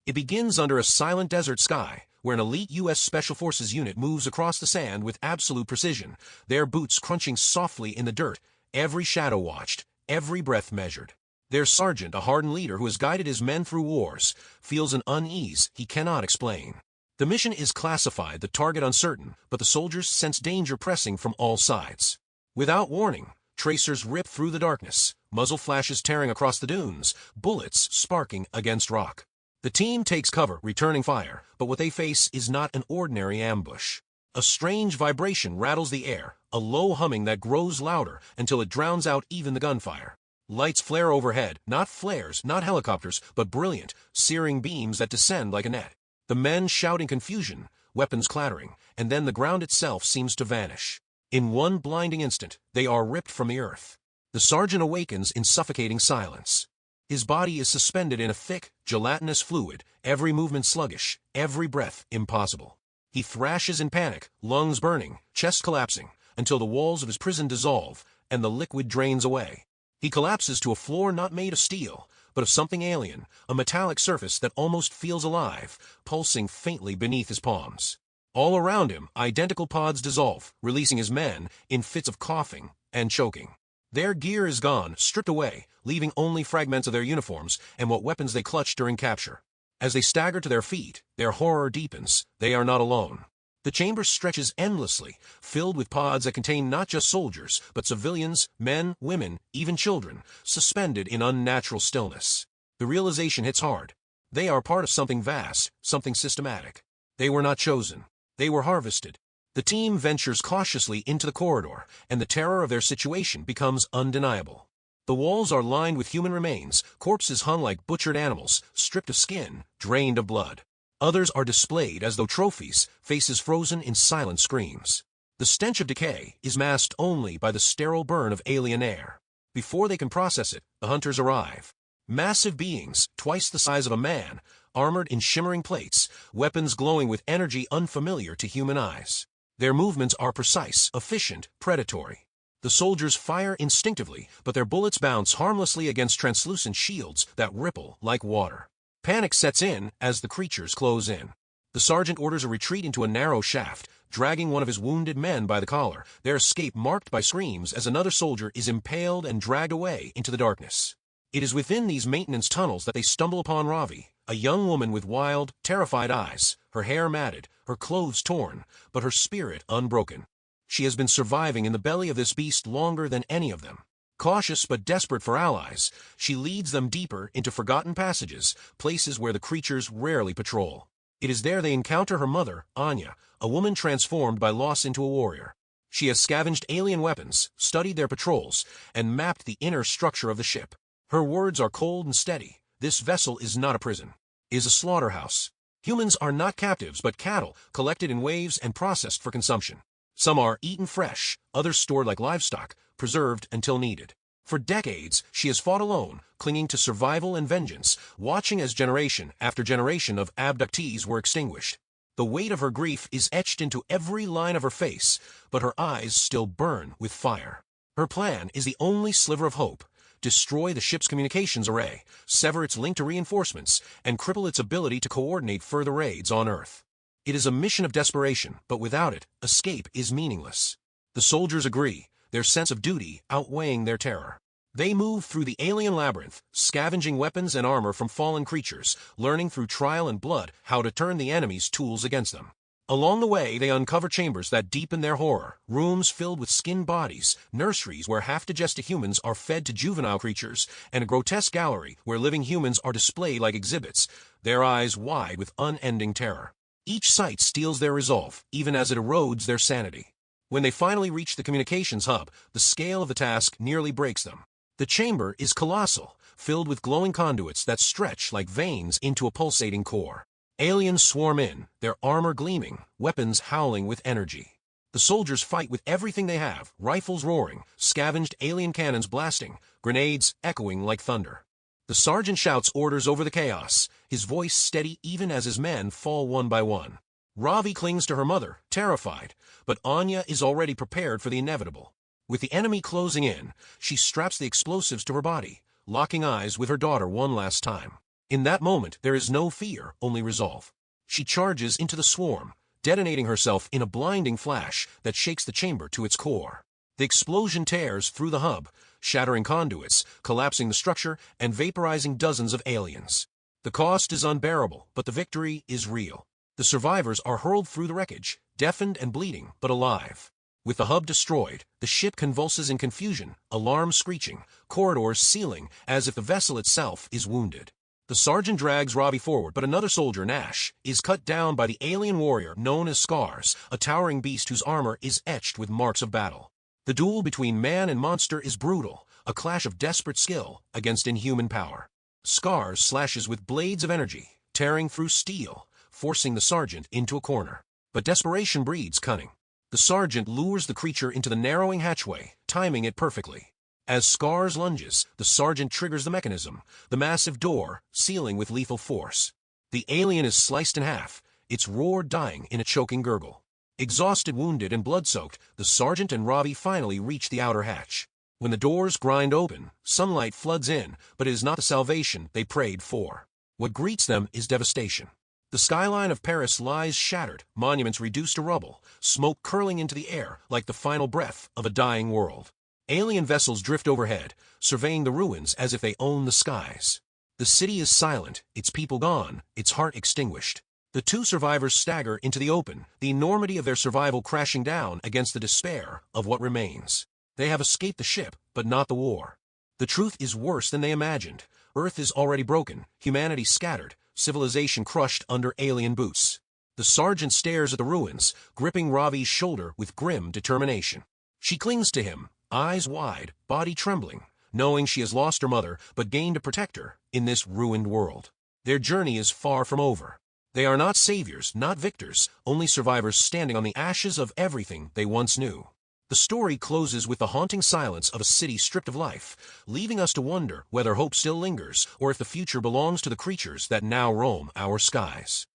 It begins under a silent desert sky, where an elite U.S. Special Forces unit moves across the sand with absolute precision, their boots crunching softly in the dirt, every shadow watched, every breath measured. Their sergeant, a hardened leader who has guided his men through wars, feels an unease he cannot explain. The mission is classified, the target uncertain, but the soldiers sense danger pressing from all sides. Without warning, tracers rip through the darkness, muzzle flashes tearing across the dunes, bullets sparking against rock. The team takes cover, returning fire, but what they face is not an ordinary ambush. A strange vibration rattles the air, a low humming that grows louder until it drowns out even the gunfire. Lights flare overhead, not flares, not helicopters, but brilliant, searing beams that descend like a net. The men shout in confusion, weapons clattering, and then the ground itself seems to vanish. In one blinding instant, they are ripped from the earth. The sergeant awakens in suffocating silence. His body is suspended in a thick, gelatinous fluid, every movement sluggish, every breath impossible. He thrashes in panic, lungs burning, chest collapsing, until the walls of his prison dissolve, and the liquid drains away. He collapses to a floor not made of steel, but of something alien, a metallic surface that almost feels alive, pulsing faintly beneath his palms. All around him, identical pods dissolve, releasing his men in fits of coughing and choking. Their gear is gone, stripped away, leaving only fragments of their uniforms and what weapons they clutched during capture. As they stagger to their feet, their horror deepens. They are not alone. The chamber stretches endlessly, filled with pods that contain not just soldiers, but civilians, men, women, even children, suspended in unnatural stillness. The realization hits hard. They are part of something vast, something systematic. They were not chosen. They were harvested. The team ventures cautiously into the corridor, and the terror of their situation becomes undeniable. The walls are lined with human remains, corpses hung like butchered animals, stripped of skin, drained of blood. Others are displayed as though trophies, faces frozen in silent screams. The stench of decay is masked only by the sterile burn of alien air. Before they can process it, the hunters arrive. Massive beings, twice the size of a man, armored in shimmering plates, weapons glowing with energy unfamiliar to human eyes. Their movements are precise, efficient, predatory. The soldiers fire instinctively, but their bullets bounce harmlessly against translucent shields that ripple like water. Panic sets in as the creatures close in. The sergeant orders a retreat into a narrow shaft, dragging one of his wounded men by the collar, their escape marked by screams as another soldier is impaled and dragged away into the darkness. It is within these maintenance tunnels that they stumble upon Ravi, a young woman with wild, terrified eyes, her hair matted, her clothes torn, but her spirit unbroken. She has been surviving in the belly of this beast longer than any of them. Cautious but desperate for allies, she leads them deeper into forgotten passages, places where the creatures rarely patrol. It is there they encounter her mother, Anya, a woman transformed by loss into a warrior. She has scavenged alien weapons, studied their patrols, and mapped the inner structure of the ship. Her words are cold and steady. This vessel is not a prison. It is a slaughterhouse. Humans are not captives but cattle, collected in waves and processed for consumption. Some are eaten fresh, others stored like livestock, preserved until needed. For decades, she has fought alone, clinging to survival and vengeance, watching as generation after generation of abductees were extinguished. The weight of her grief is etched into every line of her face, but her eyes still burn with fire. Her plan is the only sliver of hope: destroy the ship's communications array, sever its link to reinforcements, and cripple its ability to coordinate further raids on Earth. It is a mission of desperation, but without it, escape is meaningless. The soldiers agree, their sense of duty outweighing their terror. They move through the alien labyrinth, scavenging weapons and armor from fallen creatures, learning through trial and blood how to turn the enemy's tools against them. Along the way, they uncover chambers that deepen their horror, rooms filled with skinned bodies, nurseries where half-digested humans are fed to juvenile creatures, and a grotesque gallery where living humans are displayed like exhibits, their eyes wide with unending terror. Each sight steals their resolve, even as it erodes their sanity. When they finally reach the communications hub, the scale of the task nearly breaks them. The chamber is colossal, filled with glowing conduits that stretch like veins into a pulsating core. Aliens swarm in, their armor gleaming, weapons howling with energy. The soldiers fight with everything they have, rifles roaring, scavenged alien cannons blasting, grenades echoing like thunder. The sergeant shouts orders over the chaos, his voice steady even as his men fall one by one. Ravi clings to her mother, terrified, but Anya is already prepared for the inevitable. With the enemy closing in, she straps the explosives to her body, locking eyes with her daughter one last time. In that moment, there is no fear, only resolve. She charges into the swarm, detonating herself in a blinding flash that shakes the chamber to its core. The explosion tears through the hub, shattering conduits, collapsing the structure, and vaporizing dozens of aliens. The cost is unbearable, but the victory is real. The survivors are hurled through the wreckage, deafened and bleeding, but alive. With the hub destroyed, the ship convulses in confusion, alarms screeching, corridors sealing, as if the vessel itself is wounded. The sergeant drags Ravi forward, but another soldier, Nash, is cut down by the alien warrior known as Scars, a towering beast whose armor is etched with marks of battle. The duel between man and monster is brutal, a clash of desperate skill against inhuman power. Scars slashes with blades of energy, tearing through steel, forcing the sergeant into a corner. But desperation breeds cunning. The sergeant lures the creature into the narrowing hatchway, timing it perfectly. As Scars lunges, the sergeant triggers the mechanism, the massive door, sealing with lethal force. The alien is sliced in half, its roar dying in a choking gurgle. Exhausted, wounded, and blood-soaked, the sergeant and Ravi finally reach the outer hatch. When the doors grind open, sunlight floods in, but it is not the salvation they prayed for. What greets them is devastation. The skyline of Paris lies shattered, monuments reduced to rubble, smoke curling into the air like the final breath of a dying world. Alien vessels drift overhead, surveying the ruins as if they own the skies. The city is silent, its people gone, its heart extinguished. The two survivors stagger into the open, the enormity of their survival crashing down against the despair of what remains. They have escaped the ship, but not the war. The truth is worse than they imagined. Earth is already broken, humanity scattered, civilization crushed under alien boots. The sergeant stares at the ruins, gripping Ravi's shoulder with grim determination. She clings to him, eyes wide, body trembling, knowing she has lost her mother but gained a protector in this ruined world. Their journey is far from over. They are not saviors, not victors, only survivors standing on the ashes of everything they once knew. The story closes with the haunting silence of a city stripped of life, leaving us to wonder whether hope still lingers or if the future belongs to the creatures that now roam our skies.